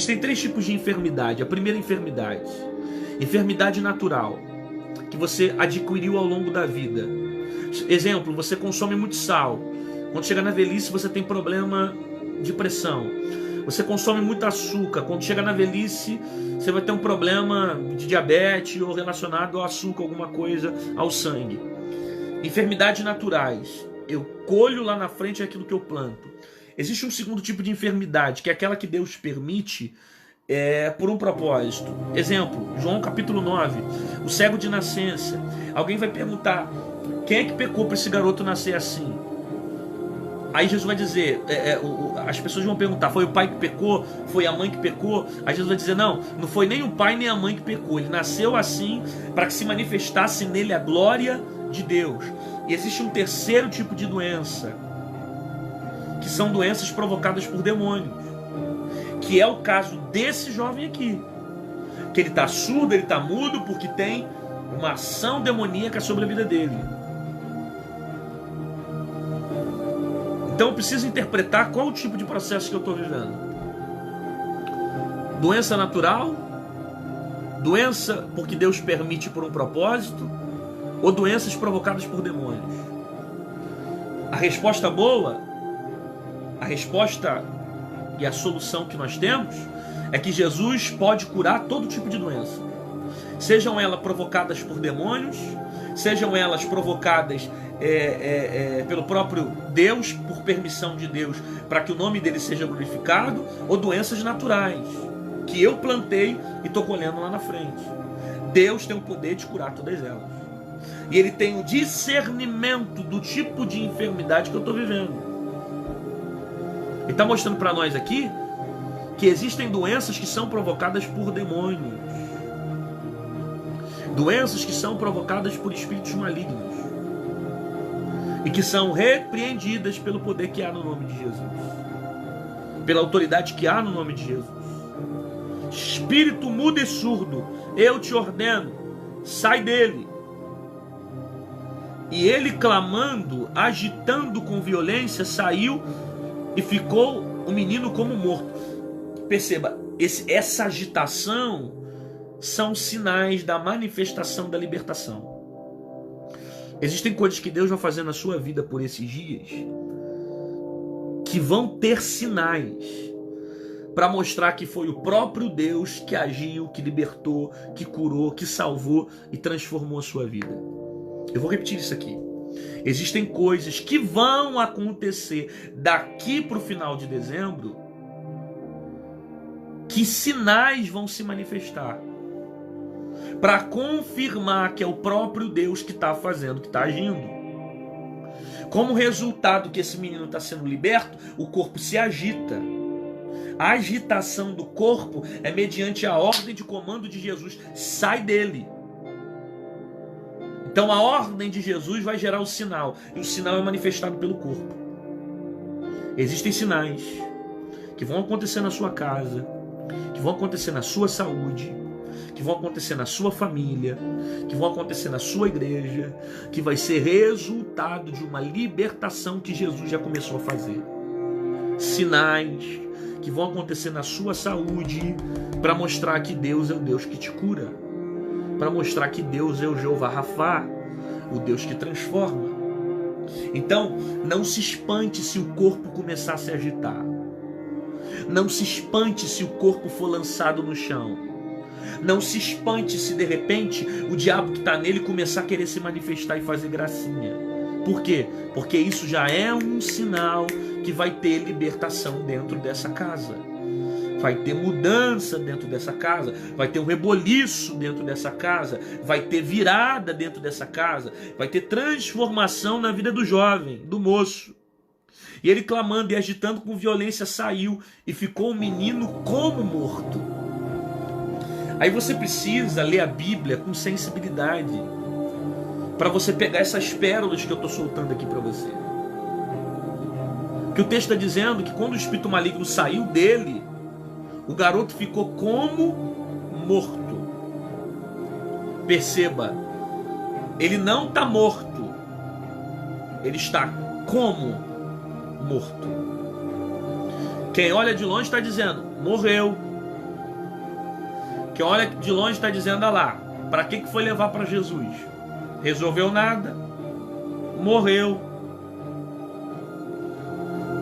Existem três tipos de enfermidade. A primeira enfermidade, enfermidade natural, que você adquiriu ao longo da vida. Exemplo, você consome muito sal. Quando chega na velhice, você tem problema de pressão. Você consome muito açúcar. Quando chega na velhice, você vai ter um problema de diabetes ou relacionado ao açúcar, alguma coisa, ao sangue. Enfermidades naturais. Eu colho lá na frente aquilo que eu planto. Existe um segundo tipo de enfermidade, que é aquela que Deus permite por um propósito. Exemplo, João capítulo 9, o cego de nascença. Alguém vai perguntar, quem é que pecou para esse garoto nascer assim? Aí Jesus vai dizer, as pessoas vão perguntar, foi o pai que pecou? Foi a mãe que pecou? Aí Jesus vai dizer, não foi nem o pai nem a mãe que pecou. Ele nasceu assim para que se manifestasse nele a glória de Deus. E existe um terceiro tipo de doença, que são doenças provocadas por demônios, que é o caso desse jovem aqui, que ele está surdo, ele está mudo, porque tem uma ação demoníaca sobre a vida dele. Então eu preciso interpretar qual o tipo de processo que eu estou vivendo. Doença natural, doença porque Deus permite por um propósito, ou doenças provocadas por demônios. A resposta boa, a resposta e a solução que nós temos é que Jesus pode curar todo tipo de doença. Sejam elas provocadas por demônios, sejam elas provocadas pelo próprio Deus, por permissão de Deus, para que o nome dele seja glorificado, ou doenças naturais, que eu plantei e estou colhendo lá na frente. Deus tem o poder de curar todas elas. E ele tem o discernimento do tipo de enfermidade que eu estou vivendo. Ele está mostrando para nós aqui que existem doenças que são provocadas por demônios. Doenças que são provocadas por espíritos malignos. E que são repreendidas pelo poder que há no nome de Jesus. Pela autoridade que há no nome de Jesus. Espírito mudo e surdo, eu te ordeno, sai dele. E ele, clamando, agitando com violência, saiu e ficou o menino como morto. Perceba, essa agitação são sinais da manifestação da libertação. Existem coisas que Deus vai fazer na sua vida por esses dias que vão ter sinais para mostrar que foi o próprio Deus que agiu, que libertou, que curou, que salvou e transformou a sua vida. Eu vou repetir isso aqui. Existem coisas que vão acontecer daqui para o final de dezembro, que sinais vão se manifestar para confirmar que é o próprio Deus que está fazendo, que está agindo. Como resultado que esse menino está sendo liberto, o corpo se agita. A agitação do corpo é mediante a ordem de comando de Jesus. Sai dele. Então a ordem de Jesus vai gerar o sinal. E o sinal é manifestado pelo corpo. Existem sinais que vão acontecer na sua casa, que vão acontecer na sua saúde, que vão acontecer na sua família, que vão acontecer na sua igreja, que vai ser resultado de uma libertação que Jesus já começou a fazer. Sinais que vão acontecer na sua saúde para mostrar que Deus é o Deus que te cura, para mostrar que Deus é o Jeová Rafá, o Deus que transforma. Então, não se espante se o corpo começar a se agitar. Não se espante se o corpo for lançado no chão. Não se espante se de repente o diabo que está nele começar a querer se manifestar e fazer gracinha. Por quê? Porque isso já é um sinal que vai ter libertação dentro dessa casa. Vai ter mudança dentro dessa casa. Vai ter um reboliço dentro dessa casa. Vai ter virada dentro dessa casa. Vai ter transformação na vida do jovem, do moço. E ele, clamando e agitando com violência, saiu e ficou o menino como morto. Aí você precisa ler a Bíblia com sensibilidade para você pegar essas pérolas que eu estou soltando aqui para você. Que o texto está dizendo que quando o espírito maligno saiu dele, o garoto ficou como morto. Perceba, ele não está morto, ele está como morto. Quem olha de longe está dizendo, morreu, que olha de longe está dizendo: ah lá, para que foi levar para Jesus? Resolveu nada, morreu.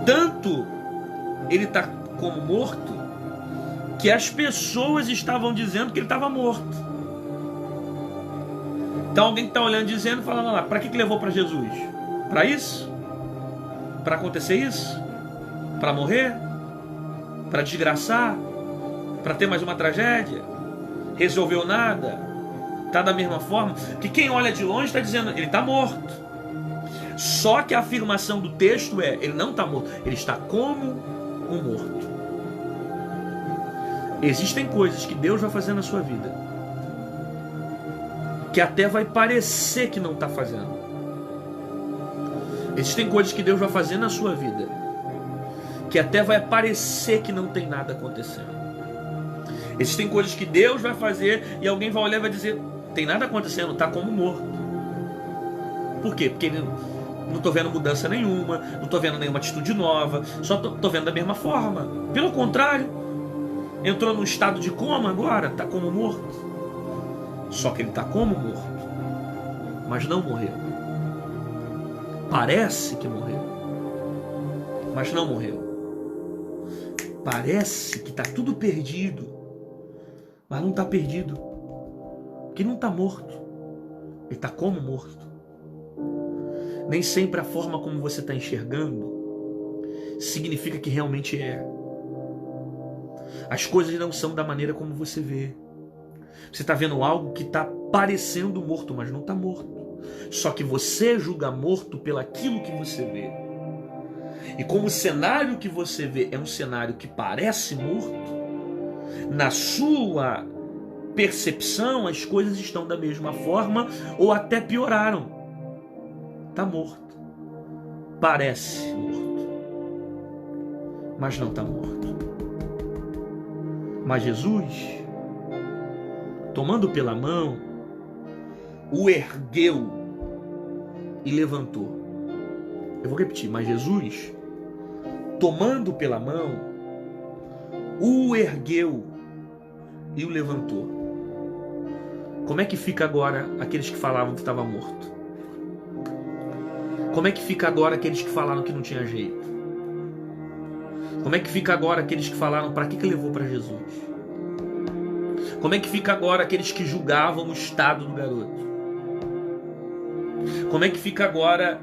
Tanto ele está como morto, que as pessoas estavam dizendo que ele estava morto. Então alguém que está olhando, dizendo, falando lá: para que levou para Jesus? Para isso? Para acontecer isso? Para morrer? Para desgraçar? Para ter mais uma tragédia? Resolveu nada? Está da mesma forma? Que quem olha de longe está dizendo: ele está morto. Só que a afirmação do texto é: ele não está morto, ele está como um morto. Existem coisas que Deus vai fazer na sua vida que até vai parecer que não está fazendo. Existem coisas que Deus vai fazer na sua vida que até vai parecer que não tem nada acontecendo. Existem coisas que Deus vai fazer e alguém vai olhar e vai dizer: tem nada acontecendo, está como morto. Por quê? Porque não estou vendo mudança nenhuma, não estou vendo nenhuma atitude nova, só estou vendo da mesma forma. Pelo contrário, entrou num estado de coma agora, está como morto. Só que ele está como morto, mas não morreu. Parece que morreu, mas não morreu. Parece que está tudo perdido, mas não está perdido, porque não está morto. Ele está como morto. Nem sempre a forma como você está enxergando significa que realmente é. As coisas não são da maneira como você vê. Você está vendo algo que está parecendo morto, mas não está morto. Só que você julga morto pelaquilo que você vê. E como o cenário que você vê é um cenário que parece morto, na sua percepção as coisas estão da mesma forma ou até pioraram. Está morto. Parece morto, mas não está morto. Mas Jesus, tomando pela mão, o ergueu e levantou. Eu vou repetir: mas Jesus, tomando pela mão, o ergueu e o levantou. Como é que fica agora aqueles que falavam que estava morto? Como é que fica agora aqueles que falaram que não tinha jeito? Como é que fica agora aqueles que falaram: para que levou para Jesus? Como é que fica agora aqueles que julgavam o estado do garoto? Como é que fica agora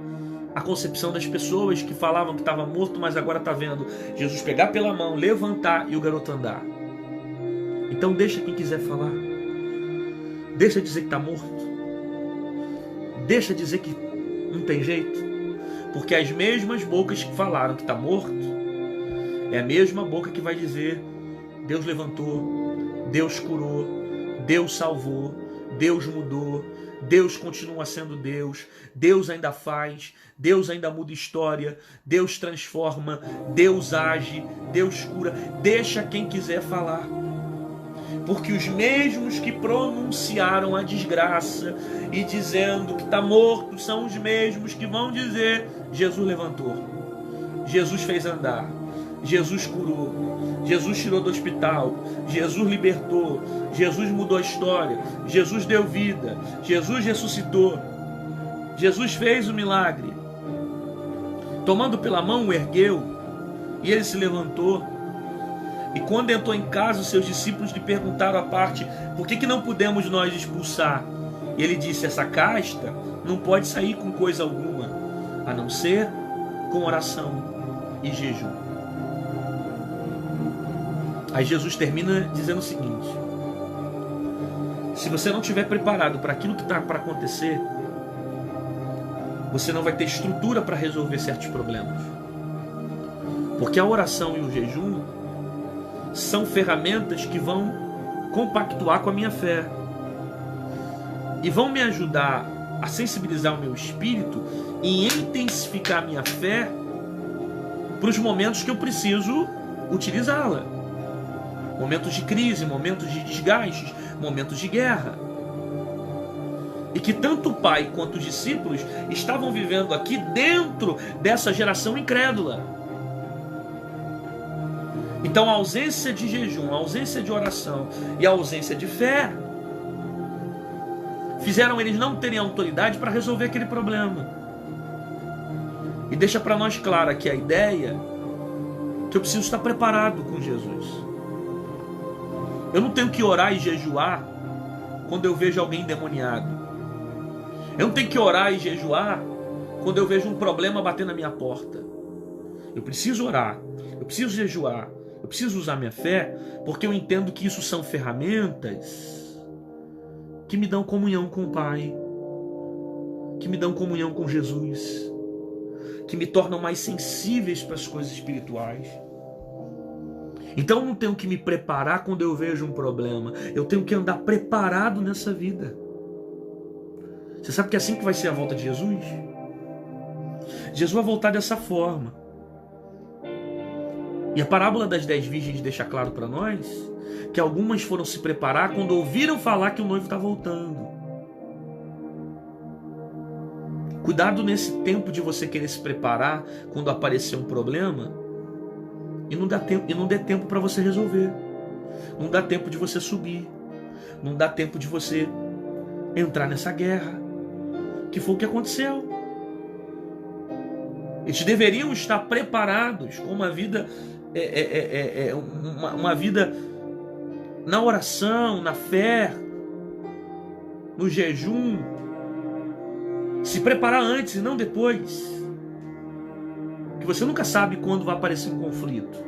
a concepção das pessoas que falavam que estava morto, mas agora está vendo Jesus pegar pela mão, levantar e o garoto andar? Então deixa quem quiser falar. Deixa dizer que está morto. Deixa dizer que não tem jeito. Porque as mesmas bocas que falaram que está morto é a mesma boca que vai dizer: Deus levantou, Deus curou, Deus salvou, Deus mudou, Deus continua sendo Deus, Deus ainda faz, Deus ainda muda história, Deus transforma, Deus age, Deus cura. Deixa quem quiser falar. Porque os mesmos que pronunciaram a desgraça e dizendo que está morto são os mesmos que vão dizer: Jesus levantou, Jesus fez andar, Jesus curou, Jesus tirou do hospital, Jesus libertou, Jesus mudou a história, Jesus deu vida, Jesus ressuscitou, Jesus fez o milagre. Tomando pela mão, o ergueu e ele se levantou. E quando entrou em casa, os seus discípulos lhe perguntaram à parte: por que não pudemos nós expulsar? E ele disse: essa casta não pode sair com coisa alguma, a não ser com oração e jejum. Aí Jesus termina dizendo o seguinte: se você não estiver preparado para aquilo que está para acontecer, você não vai ter estrutura para resolver certos problemas. Porque a oração e o jejum são ferramentas que vão compactuar com a minha fé e vão me ajudar a sensibilizar o meu espírito e intensificar a minha fé para os momentos que eu preciso utilizá-la. Momentos de crise, momentos de desgastes, momentos de guerra. E que tanto o pai quanto os discípulos estavam vivendo aqui dentro dessa geração incrédula. Então a ausência de jejum, a ausência de oração e a ausência de fé fizeram eles não terem autoridade para resolver aquele problema. E deixa para nós clara que a ideia que eu preciso estar preparado com Jesus. Eu não tenho que orar e jejuar quando eu vejo alguém endemoniado. Eu não tenho que orar e jejuar quando eu vejo um problema bater na minha porta. Eu preciso orar, eu preciso jejuar, eu preciso usar minha fé, porque eu entendo que isso são ferramentas que me dão comunhão com o Pai, que me dão comunhão com Jesus, que me tornam mais sensíveis para as coisas espirituais. Então eu não tenho que me preparar quando eu vejo um problema, eu tenho que andar preparado nessa vida. Você sabe que é assim que vai ser a volta de Jesus? Jesus vai voltar dessa forma. E a parábola das 10 virgens deixa claro para nós que algumas foram se preparar quando ouviram falar que o noivo está voltando. Cuidado nesse tempo de você querer se preparar quando aparecer um problema e não dê tempo para você resolver. Não dá tempo de você subir. Não dá tempo de você entrar nessa guerra, que foi o que aconteceu. Eles deveriam estar preparados com uma vida uma vida na oração, na fé, no jejum. Se preparar antes e não depois. Porque você nunca sabe quando vai aparecer um conflito.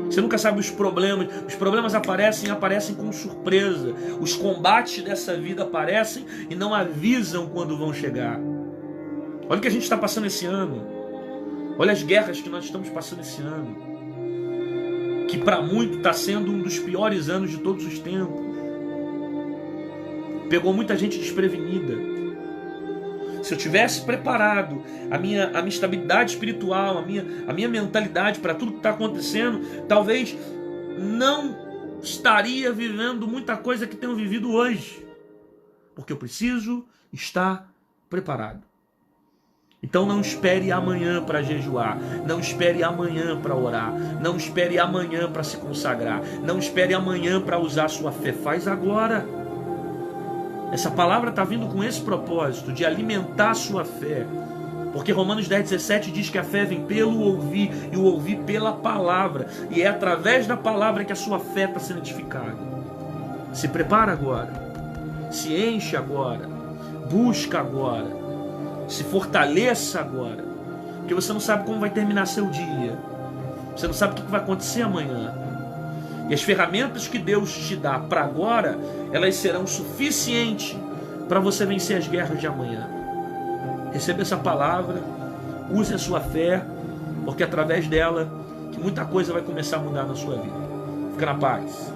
Você nunca sabe os problemas. Os problemas aparecem com surpresa. Os combates dessa vida aparecem e não avisam quando vão chegar. Olha o que a gente está passando esse ano. Olha as guerras que nós estamos passando esse ano. Que para muito está sendo um dos piores anos de todos os tempos. Pegou muita gente desprevenida. Se eu tivesse preparado a minha estabilidade espiritual, a minha mentalidade para tudo que está acontecendo, talvez não estaria vivendo muita coisa que tenho vivido hoje. Porque eu preciso estar preparado. Então não espere amanhã para jejuar, não espere amanhã para orar, não espere amanhã para se consagrar, não espere amanhã para usar a sua fé, faz agora. Essa palavra está vindo com esse propósito, de alimentar a sua fé. Porque Romanos 10,17 diz que a fé vem pelo ouvir, e o ouvir pela palavra. E é através da palavra que a sua fé está sendo edificada. Se prepara agora. Se enche agora. Busca agora. Se fortaleça agora. Porque você não sabe como vai terminar seu dia. Você não sabe o que vai acontecer amanhã. E as ferramentas que Deus te dá para agora, elas serão suficientes para você vencer as guerras de amanhã. Receba essa palavra, use a sua fé, porque através dela que muita coisa vai começar a mudar na sua vida. Fica na paz.